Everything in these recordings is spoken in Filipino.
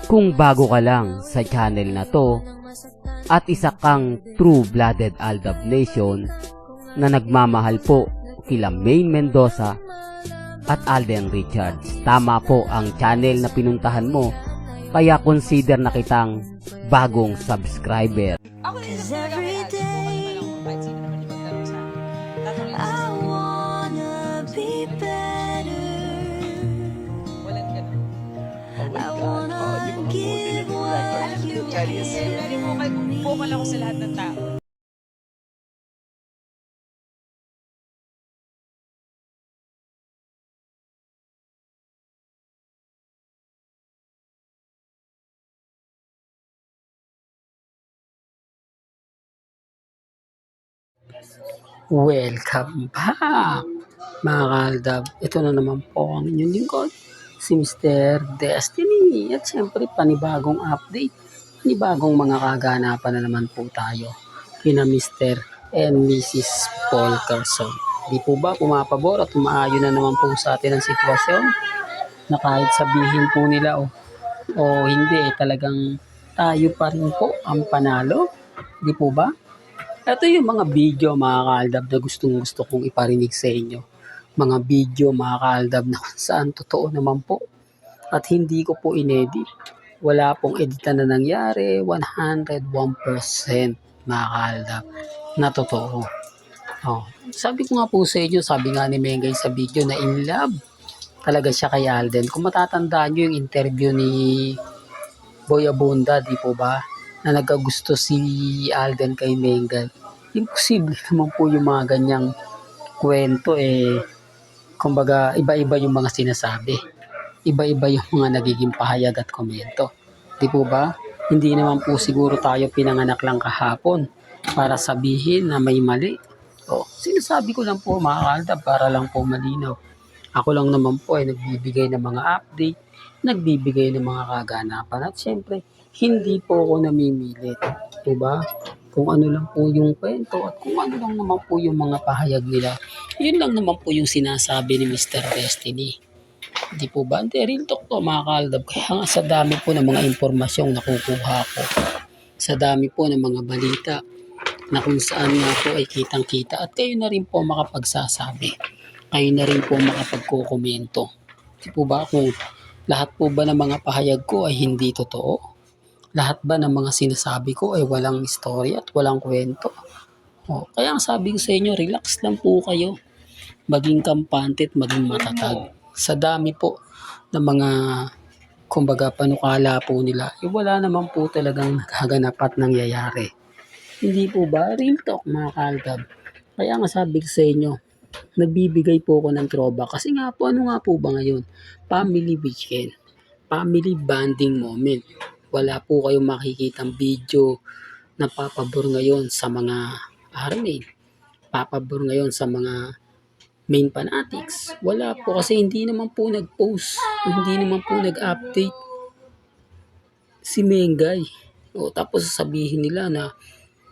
Kung bago ka lang sa channel na to at isa kang true-blooded Aldab Nation na nagmamahal po kila Maine Mendoza at Alden Richards, tama po ang channel na pinuntahan mo, kaya consider na kitang bagong subscriber. Ako rin talaga kay Alden. Okay pa lang kahit sino naman yung magtanong sa akin. Tatanungin ko sa walang ganun. Very vocal ako sa lahat ng tao. Welcome back, mga kaaldab. Ito na naman po ang inyong lingkod, si Mr. Destiny. At syempre, panibagong update, panibagong mga kaganapan na naman po tayo kina Mr. and Mrs. Paul Carson. Di po ba pumapabor at umaayo na naman po sa atin ang sitwasyon na kahit sabihin po nila o hindi, talagang tayo pa rin po ang panalo. Di po ba? Ito yung mga video, mga kaaldab, na gustong-gusto kong iparinig sa inyo. Mga video, mga kaaldab, na kung saan totoo naman po. At hindi ko po inedit. Wala pong editan na nangyari. 101% mga kaaldab na totoo. Sabi ko nga po sa inyo, sabi nga ni Mengay sa video na in love talaga siya kay Alden. Kung matatandaan nyo yung interview ni Boy Abunda, di po ba? Na nagkagusto si Alden kay Mengay. Imposible naman po yung mga ganyang kwento kumbaga iba-iba yung mga sinasabi. Iba-iba yung mga nagiging pahayag at komento. Di po ba? Hindi naman po siguro tayo pinanganak lang kahapon para sabihin na may mali. Sinasabi ko lang po, mga kaaldab, para lang po malinaw. Ako lang naman po ay nagbibigay ng mga update, nagbibigay ng mga kaganapan. At syempre, hindi po ako namimilit. Diba? Kung ano lang po yung kwento at kung ano lang naman po yung mga pahayag nila, yun lang naman po yung sinasabi ni Mr. Destiny. Di po ba? Real talk to, mga kaaldab. Kaya nga sa dami po ng mga impormasyong nakukuha ko, sa dami po ng mga balita na kung saan nga po ay kitang-kita at kayo na rin po makapagsasabi. Kayo na rin po makapagkukomento. Di po ba kung lahat po ba ng mga pahayag ko ay hindi totoo? Lahat ba ng mga sinasabi ko ay walang istorya at walang kwento? Kaya ang sabi ko sa inyo, relax lang po kayo. Maging kampante at maging matatag. Sa dami po ng mga kumbaga panukala po nila, wala naman po talagang nagaganap at nangyayari. Hindi po ba? Real talk, mga kaaldab. Kaya nga sabi ko sa inyo, nagbibigay po ako ng throwback. Kasi nga po, ano nga po ba ngayon? Family weekend. Family bonding moment. Wala po kayong makikitang video na papabor ngayon sa mga army. Papabor ngayon sa mga main fanatics. Wala po kasi hindi naman po nag-post. Hindi naman po nag-update si Mengay. Tapos sasabihin nila na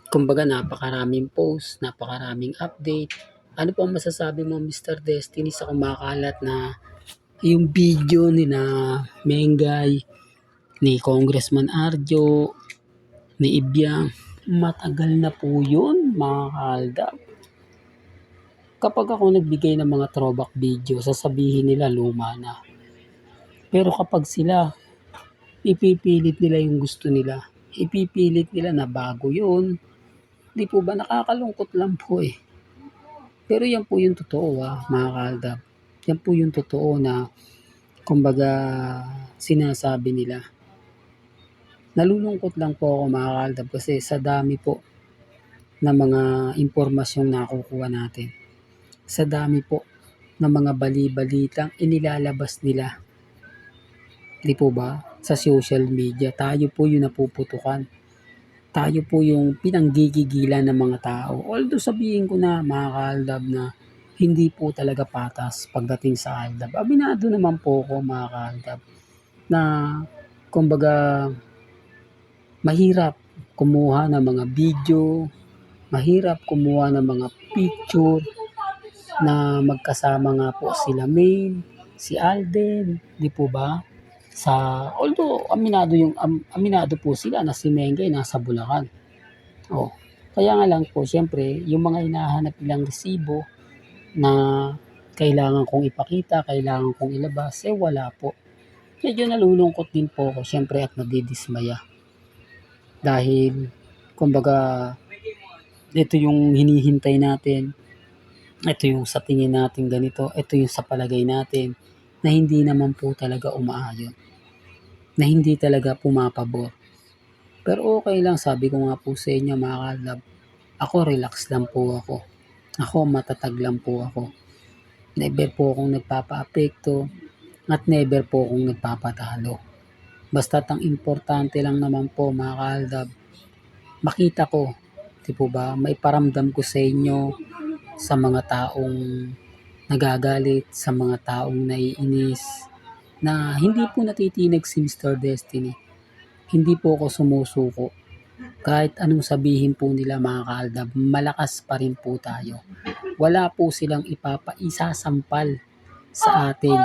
kumbaga napakaraming post, napakaraming update. Ano po ang masasabi mo, Mr. Destiny, sa kumakalat na yung video ni na Mengay, ni Congressman Arjo, ni Ibyang? Matagal na po yun, mga kaaldab. Kapag ako nagbigay ng mga throwback video, sasabihin nila luma na. Pero kapag sila, ipipilit nila yung gusto nila. Ipipilit nila na bago yun. Di po ba, nakakalungkot lang po Pero yan po yung totoo, mga kaaldab. Yan po yung totoo na kumbaga sinasabi nila. Nalulungkot lang po ako, mga kaaldab, kasi sa dami po na mga impormasyong nakukuha natin. Sa dami po na mga bali-balitang inilalabas nila. Di po ba? Sa social media, tayo po yung napuputukan. Tayo po yung pinanggigigilan ng mga tao. Although sabihin ko na, mga kaaldab, na hindi po talaga patas pagdating sa aldab. Aminado naman po ako, mga kaaldab, na kumbaga mahirap kumuha ng mga video, mahirap kumuha ng mga picture na magkasama nga po sila Maine, si Alden, di po ba? Although aminado po sila na si Mengay nasa Bulacan. Oh, kaya nga lang po siyempre yung mga hinahanap nilang resibo na kailangan kong ipakita, kailangan kong ilabas, wala po. Medyo nalulungkot din po ako siyempre at nadidismaya. Dahil kumbaga ito yung hinihintay natin, ito yung sa tingin natin ganito, ito yung sa palagay natin na hindi naman po talaga umaayon, na hindi talaga pumapabor. Pero okay lang, sabi ko nga po sa inyo mga kalab, ako relax lang po ako. Ako matatag lang po ako. Never po akong nagpapaapekto at never po akong nagpapatalo. Basta't ang importante lang naman po mga kalab, makita ko, di po ba, maiparamdam ko sa inyo, sa mga taong nagagalit, sa mga taong naiinis, na hindi po natitinag si Mr. Destiny. Hindi po ako sumusuko. Kahit anong sabihin po nila mga kaaldab, malakas pa rin po tayo. Wala po silang isasampal sa atin.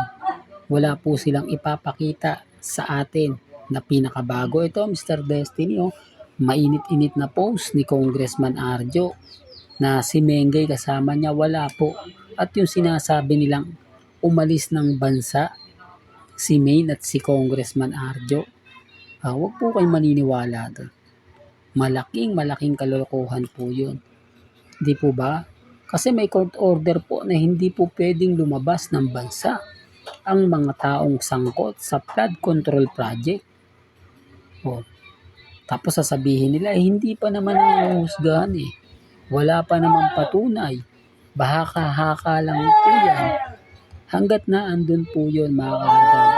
Wala po silang ipapakita sa atin na pinakabago. Ito, Mr. Destiny, mainit-init na post ni Congressman Arjo na si Mengay kasama niya, wala po. At yung sinasabi nilang umalis ng bansa, si Maine at si Congressman Arjo, huwag po kayong maniniwala doon. Malaking kalokohan po yun. Di po ba? Kasi may court order po na hindi po pwedeng lumabas ng bansa ang mga taong sangkot sa flood control project. Tapos sasabihin nila, hindi pa naman nahuhusgahan eh. Wala pa naman patunay. Bahaka-haka lang po yan. Hanggat na andun po yun mga kaagad.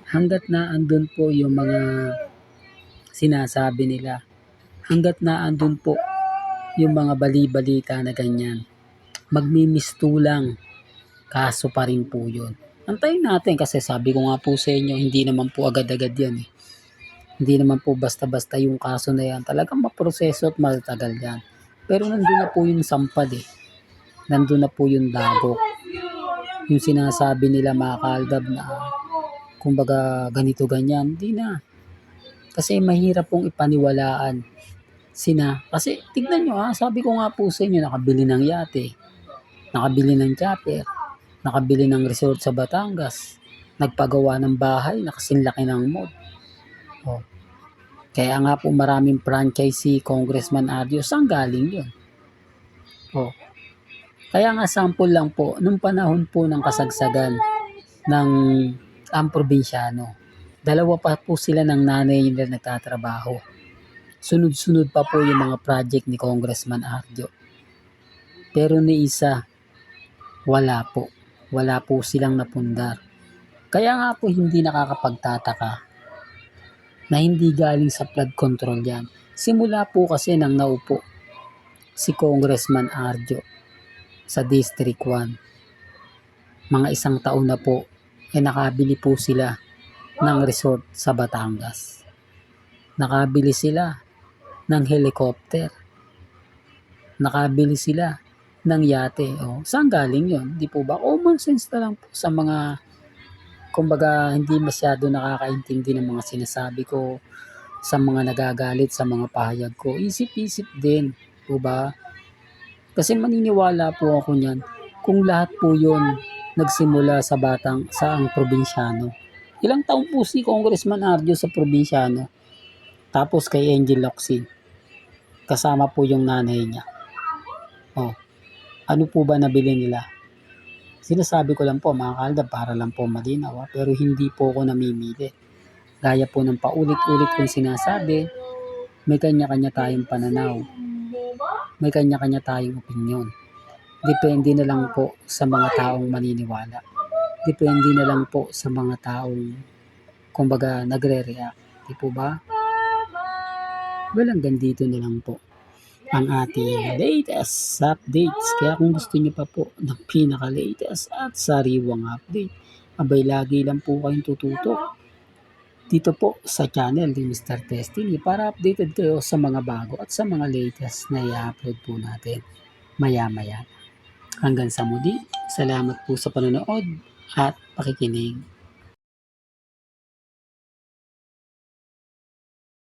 Hanggat na andun po yung mga sinasabi nila. Hanggat na andun po yung mga bali-balita na ganyan. Magmimistulang kaso pa rin po yun. Antayin natin kasi sabi ko nga po sa inyo, hindi naman po agad-agad yan eh. Hindi naman po basta-basta yung kaso na yan. Talagang maproseso at matagal yan. Pero nandun na po yung sampad eh. Nandun na po yung dagok. Yung sinasabi nila mga kaaldab na kumbaga ganito ganyan, hindi na. Kasi mahirap pong ipaniwalaan kasi tignan nyo sabi ko nga po sa inyo, nakabili ng yate, nakabili ng chopper, nakabili ng resort sa Batangas, nagpagawa ng bahay na kasing laki ng mall. Kaya nga po maraming franchise si Congressman Arjo, saan galing yun? Kaya nga sample lang po, nung panahon po ng kasagsagan ng ang probinsyano, dalawa pa po sila ng nanay nila nagtatrabaho. Sunod-sunod pa po yung mga project ni Congressman Arjo. Pero ni isa, wala po. Wala po silang napundar. Kaya nga po hindi nakakapagtataka na hindi galing sa flood control yan. Simula po kasi nang naupo si Congressman Arjo sa District 1. Mga isang taon na po, nakabili po sila ng resort sa Batangas. Nakabili sila ng helicopter. Nakabili sila ng yate. Saan galing yun? Di po ba? Common sense na lang po sa mga kumbaga hindi masyado nakakaintindi ng mga sinasabi ko, sa mga nagagalit sa mga pahayag ko. Isip-isip din. Po ba? Kasi maniniwala po ako niyan kung lahat po yun nagsimula sa ang probinsyano. Ilang taon po si Congressman Arjo sa probinsyano? Tapos kay Angel Locsin. Kasama po yung nanay niya. Ano po ba nabili nila? Sinasabi ko lang po mga kaaldab para lang po malinaw pero hindi po ako namimili. Gaya po ng paulit-ulit kong sinasabi, may kanya-kanya tayong pananaw. May kanya-kanya tayong opinyon. Depende na lang po sa mga taong maniniwala. Depende na lang po sa mga taong kumbaga nagre-react. Di po ba? Hanggang dito na lang po ang ating latest updates. Kaya kung gusto niyo pa po ng pinaka-latest at sariwang update, abay lagi lang po kayong tututok dito po sa channel ni Mr. Destiny para updated kayo sa mga bago at sa mga latest na i-upload po natin maya-maya. Hanggang sa muli, salamat po sa panonood at pakikinig.